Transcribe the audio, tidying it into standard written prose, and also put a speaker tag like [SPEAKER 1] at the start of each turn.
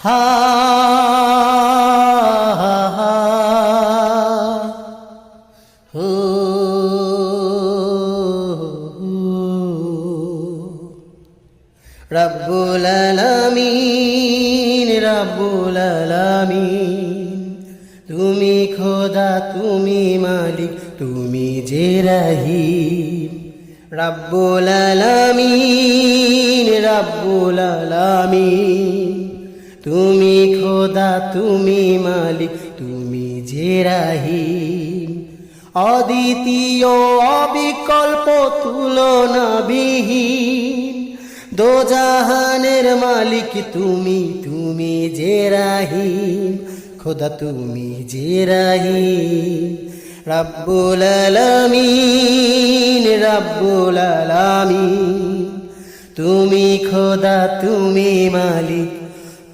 [SPEAKER 1] হা হা হা হু রব্বুল আলামিন রব্বুল আলামিন তুমি খোদা তুমি মালিক তুমি যে রহিম রব্বুল আলামিন রব্বুল আলামিন তুমি খোদা তুমি মালিক তুমি যে রহিম অদ্বিতীয় অবিকল্প তুলনাবিহীন দোজাহানের মালিক তুমি তুমি যে রহিম খোদা তুমি যে রহিম রব্বুল আলামিন রব্বুল আলামিন তুমি খোদা তুমি মালিক